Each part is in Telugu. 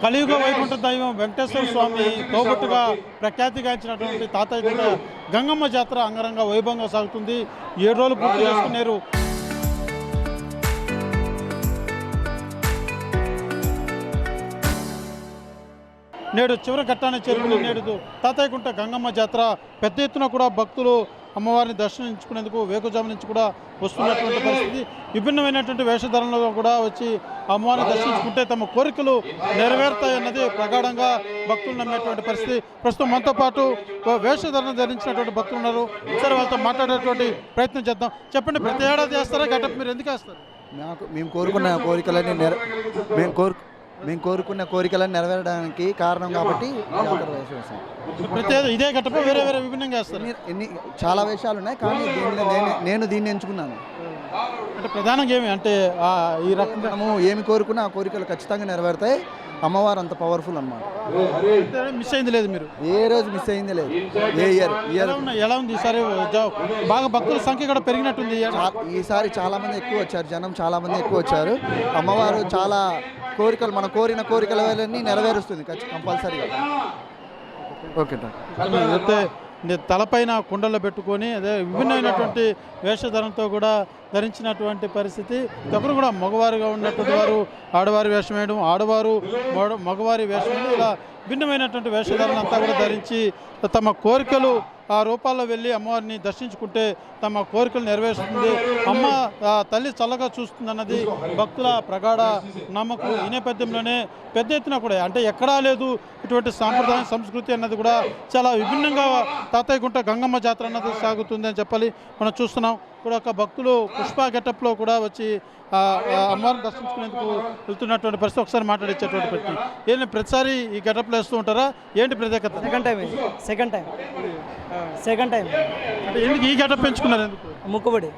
కలియుగ వైకుంఠ దైవం వెంకటేశ్వర స్వామి తోబుట్టుగా ప్రఖ్యాతిగాంచినటువంటి తాతయ్య గంగమ్మ జాతర అంగరంగ వైభవంగా సాగుతుంది. 7 రోజులు పూర్తి చేసుకున్నారు. నేడు చివరి ఘట్టాన్ని చేరుకుని నేడు తాతయ్యగుంట గంగమ్మ జాతర పెద్ద ఎత్తున కూడా భక్తులు అమ్మవారిని దర్శించుకునేందుకు వేకుజాము నుంచి కూడా వస్తున్నటువంటి పరిస్థితి. విభిన్నమైనటువంటి వేషధారణలో కూడా వచ్చి అమ్మవారిని దర్శించుకుంటే తమ కోరికలు నెరవేరుతాయన్నది ప్రగాఢంగా భక్తులు నమ్మేటువంటి పరిస్థితి. ప్రస్తుతం మనతో పాటు వేషధారణ ధరించినటువంటి భక్తులు ఉన్నారు. సరే, వాళ్ళతో మాట్లాడేటువంటి ప్రయత్నం చేద్దాం. చెప్పండి, ప్రతి ఏడాది వేస్తారా గెటప్? మీరు ఎందుకు వేస్తారు? మేము కోరుకున్న కోరికలను నెరవేరడానికి కారణం కాబట్టి ప్రతి ఇదే గెటప్ వేరే వేరే విభిన్నంగా వేస్తారు? చాలా వేషాలు ఉన్నాయి, కానీ నేను దీన్ని ఎంచుకున్నాను. అంటే ప్రధానంగా ఏమి అంటే ఈ రకంగా ఏమి కోరుకున్నా ఆ కోరికలు ఖచ్చితంగా నెరవేరుతాయి. అమ్మవారు అంత పవర్ఫుల్ అన్నమాట. మిస్ అయింది లేదు, మీరు ఏ రోజు మిస్ అయింది లేదు. ఏ ఇయర్ ఎలా ఉంది ఈసారి? బాగా భక్తుల సంఖ్య కూడా పెరిగినట్టుంది. ఈసారి చాలా మంది ఎక్కువ వచ్చారు, జనం చాలా మంది ఎక్కువ వచ్చారు. అమ్మవారు చాలా కోరికలు, మన కోరిన కోరికలన్నీ నెరవేరుస్తుంది కంపల్సరీగా. ఓకే, అయితే తలపైన కుండల్లో పెట్టుకొని అదే విభిన్నమైనటువంటి వేషధారణతో కూడా ధరించినటువంటి పరిస్థితి. ఒకరు కూడా మగవారుగా ఉన్నటువంటి వారు ఆడవారి వేషం వేయడం, ఆడవారు మగవారి వేషం వేయడం, ఇలా భిన్నమైనటువంటి వేషధారణ అంతా కూడా ధరించి తమ కోరికలు ఆ రూపాల్లో వెళ్ళి అమ్మవారిని దర్శించుకుంటే తమ కోరికలు నెరవేరుస్తుంది, అమ్మ తల్లి చల్లగా చూస్తుందన్నది భక్తుల ప్రగాఢ నమ్మకం. ఈ నేపథ్యంలోనే పెద్ద ఎత్తున కూడా అంటే ఎక్కడా లేదు ఇటువంటి సాంప్రదాయం సంస్కృతి అన్నది కూడా చాలా విభిన్నంగా తాతయ్యగుంట గంగమ్మ జాతర అన్నది సాగుతుంది అని చెప్పాలి. మనం చూస్తున్నాం కూడా ఒక భక్తులు పుష్ప గెటప్లో కూడా వచ్చి అమ్మవారిని దర్శించుకునేందుకు వెళ్తున్నటువంటి పరిస్థితి. ఒకసారి మాట్లాడించేటువంటి పరిస్థితి. ఏంటి ప్రతిసారి ఈ గెటప్లు వేస్తూ ఉంటారా? ఏంటి ప్రత్యేకత? సెకండ్ టైం అంటే ఎందుకు ఈ గెటప్ పెంచుకున్నారు? ఎందుకు? ముక్కుబడి.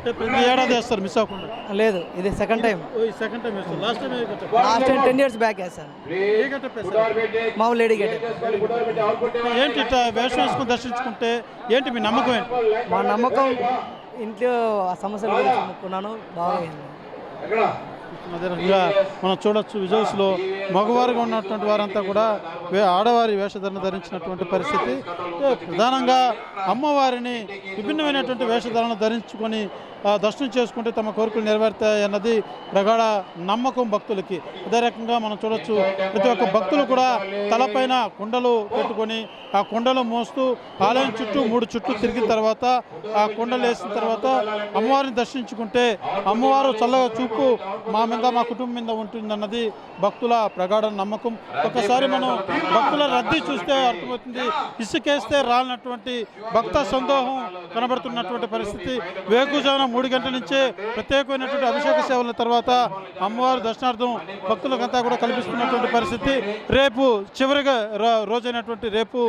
ప్రతి ఏడాది వేస్తారు మిస్ అవ్వకుండా? లేదు, ఇది సెకండ్ టైం. వేస్తారు. లాస్ట్ టైం 10 years బ్యాక్ వేస్తాను. ఏ గెటప్ వేస్తారు? మా లేడీ గెటప్. ఏంటి ఇట్లా వేషం వేసుకుని దర్శించుకుంటే ఏంటి మీ నమ్మకం ఏంటి? మా నమ్మకం ఇంట్లో సమస్యల గురించి ముక్కున్నాను, బాగా అదే రకంగా మనం చూడొచ్చు విజువల్స్లో మగవారుగా ఉన్నటువంటి వారంతా కూడా ఆడవారి వేషధారణ ధరించినటువంటి పరిస్థితి. ప్రధానంగా అమ్మవారిని విభిన్నమైనటువంటి వేషధారణ ధరించుకొని దర్శనం చేసుకుంటే తమ కోరికలు నెరవేరుతాయి అన్నది ప్రగాఢ నమ్మకం భక్తులకి. అదే రకంగా మనం చూడొచ్చు ప్రతి ఒక్క భక్తులు కూడా తలపైన కుండలు పెట్టుకొని ఆ కుండలు మోస్తూ ఆలయం చుట్టూ 3 చుట్లు తిరిగిన తర్వాత ఆ కుండలు వేసిన తర్వాత అమ్మవారిని దర్శించుకుంటే అమ్మవారు చల్లగా చూపు మా కుటుంబం మీద ఉంటుందన్నది భక్తుల ప్రగాఢ నమ్మకం. ఒకసారి మనం భక్తుల రద్దీ చూస్తే అర్థమవుతుంది. ఇసుకేస్తే రాలినటువంటి భక్త సందోహం కనబడుతున్నటువంటి పరిస్థితి. వేకుజామున 3 గంటల నుంచే ప్రత్యేకమైనటువంటి అభిషేక సేవల తర్వాత అమ్మవారి దర్శనార్థం భక్తులకంతా కూడా కల్పిస్తున్నటువంటి పరిస్థితి. రేపు చివరిగా రోజైనటువంటి రేపు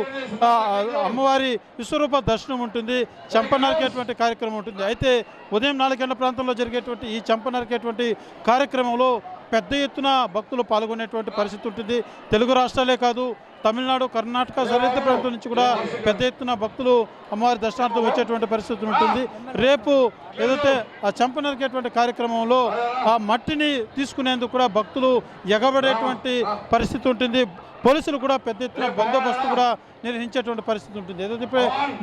అమ్మవారి విశ్వరూప దర్శనం ఉంటుంది, చెంప నరికేటువంటి కార్యక్రమం ఉంటుంది. అయితే ఉదయం 4 గంటల ప్రాంతంలో జరిగేటువంటి ఈ చెంప నరికేటువంటి కార్యక్రమంలో పెద్ద ఎత్తున భక్తులు పాల్గొనేటువంటి పరిస్థితి ఉంటుంది. తెలుగు రాష్ట్రాలే కాదు, తమిళనాడు, కర్ణాటక సరిహద్దు ప్రాంతం నుంచి కూడా పెద్ద ఎత్తున భక్తులు అమ్మవారి దర్శనార్థం వచ్చేటువంటి పరిస్థితి ఉంటుంది. రేపు ఏదైతే ఆ చెంప నరికేటువంటి కార్యక్రమంలో ఆ మట్టిని తీసుకునేందుకు కూడా భక్తులు ఎగబడేటువంటి పరిస్థితి ఉంటుంది. పోలీసులు కూడా పెద్ద ఎత్తున బందోబస్తు కూడా నిర్వహించేటువంటి పరిస్థితి ఉంటుంది. ఏదైతే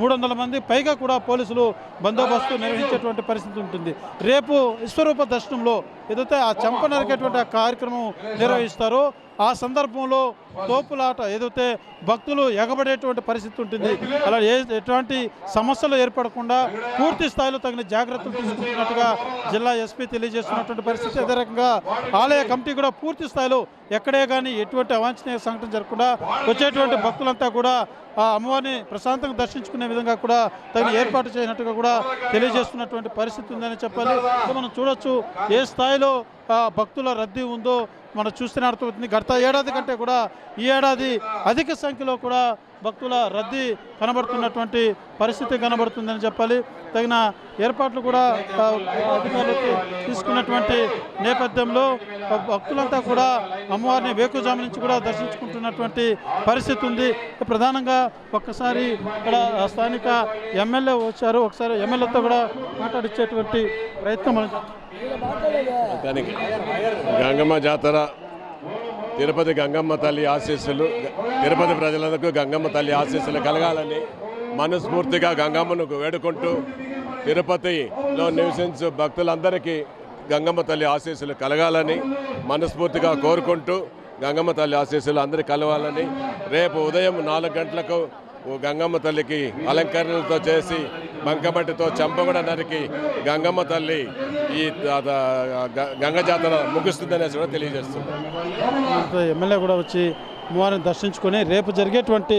300 మంది పైగా కూడా పోలీసులు బందోబస్తు నిర్వహించేటువంటి పరిస్థితి ఉంటుంది. రేపు విశ్వరూప దర్శనంలో ఏదైతే ఆ చెంప నరికేటువంటి ఆ కార్యక్రమం నిర్వహిస్తారో ఆ సందర్భంలో తోపులాట ఏదైతే భక్తులు ఎగబడేటువంటి పరిస్థితి ఉంటుంది. అలా ఎటువంటి సమస్యలు ఏర్పడకుండా పూర్తి స్థాయిలో తగిన జాగ్రత్తలు తీసుకుంటున్నట్టుగా జిల్లా ఎస్పీ తెలియజేస్తున్నటువంటి పరిస్థితి. అదే రకంగా ఆలయ కమిటీ కూడా పూర్తి స్థాయిలో ఎక్కడే కానీ ఎటువంటి అవాంఛనీయ సంఘటన జరగకుండా వచ్చేటువంటి భక్తులంతా కూడా ఆ అమ్మవారిని ప్రశాంతంగా దర్శించుకునే విధంగా కూడా తగిన ఏర్పాటు చేయనట్టుగా కూడా తెలియజేస్తున్నటువంటి పరిస్థితి ఉందని చెప్పాలి. మనం చూడొచ్చు ఏ స్థాయిలో భక్తుల రద్దీ ఉందో మనం చూస్తేనే అర్థమవుతుంది. గత ఏడాది కంటే కూడా ఈ ఏడాది అధిక సంఖ్యలో కూడా భక్తుల రద్దీ కనబడుతున్నటువంటి పరిస్థితి కనబడుతుందని చెప్పాలి. తగిన ఏర్పాట్లు కూడా అధికారులకు తీసుకున్నటువంటి నేపథ్యంలో భక్తులంతా కూడా అమ్మవారిని వేకుజాము నుంచి కూడా దర్శించుకుంటున్నటువంటి పరిస్థితి ఉంది. ప్రధానంగా ఒక్కసారి ఇక్కడ స్థానిక ఎమ్మెల్యే వచ్చారు, ఒకసారి ఎమ్మెల్యేతో కూడా మాట్లాడించేటువంటి ప్రయత్నం. గంగమ్మ జాతర తిరుపతి గంగమ్మ తల్లి ఆశీస్సులు, తిరుపతి ప్రజలందరికీ గంగమ్మ తల్లి ఆశీస్సులు కలగాలని మనస్ఫూర్తిగా గంగమ్మను వేడుకుంటూ, తిరుపతిలో నివసించు భక్తులందరికీ గంగమ్మ తల్లి ఆశీస్సులు కలగాలని మనస్ఫూర్తిగా కోరుకుంటూ, గంగమ్మ తల్లి ఆశీస్సులు అందరికీ కలవాలని రేపు ఉదయం 4 గంటలకు గంగమ్మ తల్లికి అలంకరణలతో చేసి బంకమట్టితో చెంపగడ నరికి గంగమ్మ తల్లి ఈ గంగ జాతర ముగుస్తుందనేసి కూడా తెలియజేస్తుంది. ఎమ్మెల్యే కూడా వచ్చి అమ్మవారిని దర్శించుకొని రేపు జరిగేటువంటి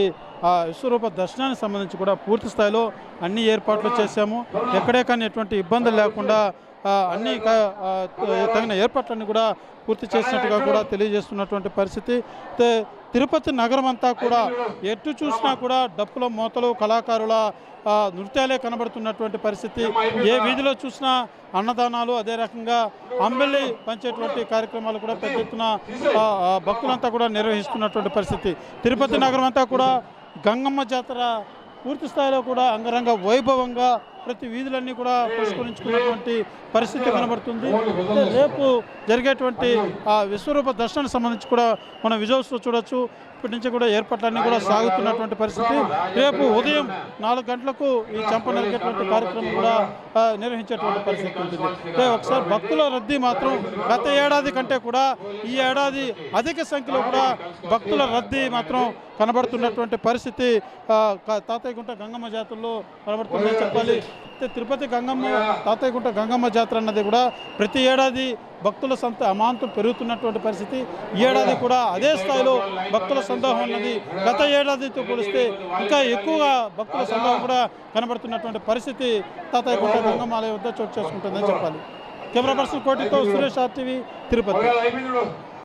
ఆ విశ్వరూప దర్శనానికి సంబంధించి కూడా పూర్తి స్థాయిలో అన్ని ఏర్పాట్లు చేశాము. ఎక్కడే కానీ ఎటువంటి ఇబ్బందులు లేకుండా అన్ని తగిన ఏర్పాట్లన్నీ కూడా పూర్తి చేసినట్టుగా కూడా తెలియజేస్తున్నటువంటి పరిస్థితి. తిరుపతి నగరం అంతా కూడా ఎటు చూసినా కూడా డప్పుల మోతలు, కళాకారుల నృత్యాలే కనబడుతున్నటువంటి పరిస్థితి. ఏ వీధిలో చూసినా అన్నదానాలు, అదే రకంగా అంబెల్లి పంచేటువంటి కార్యక్రమాలు కూడా పెద్ద ఎత్తున భక్తులంతా కూడా నిర్వహిస్తున్నటువంటి పరిస్థితి. తిరుపతి నగరం అంతా కూడా గంగమ్మ జాతర పూర్తి స్థాయిలో కూడా అంగరంగ వైభవంగా ప్రతి వీధులన్నీ కూడా పురస్కరించుకున్నటువంటి పరిస్థితి కనబడుతుంది. రేపు జరిగేటువంటి ఆ విశ్వరూప దర్శనానికి సంబంధించి కూడా మనం విజువల్స్లో చూడొచ్చు. ఇప్పటి నుంచి కూడా ఏర్పాట్లన్నీ కూడా సాగుతున్నటువంటి పరిస్థితి. రేపు ఉదయం 4 గంటలకు ఈ చంప నరికేటువంటి కార్యక్రమం కూడా నిర్వహించేటువంటి పరిస్థితి ఉంటుంది. ఒకసారి భక్తుల రద్దీ మాత్రం గత ఏడాది కంటే కూడా ఈ ఏడాది అధిక సంఖ్యలో కూడా భక్తుల రద్దీ మాత్రం కనబడుతున్నటువంటి పరిస్థితి తాతయ్యగుంట గంగమ్మ జాతరలో కనబడుతుందని చెప్పాలి. తిరుపతి తాతయ్యగుంట గంగమ్మ జాతర అన్నది కూడా ప్రతి ఏడాది భక్తుల అమాంతం పెరుగుతున్నటువంటి పరిస్థితి. ఈ ఏడాది కూడా అదే స్థాయిలో భక్తుల సందోహం అన్నది గత ఏడాదితో పోలిస్తే ఇంకా ఎక్కువగా భక్తుల సందోహం కూడా కనబడుతున్నటువంటి పరిస్థితి తాతయ్యగుంట గంగమ్మ ఆలయం వద్ద చోటు చేసుకుంటుందని చెప్పాలి. కెమెరా పర్సన్ కోటితో సురేష్ RTV తిరుపతి.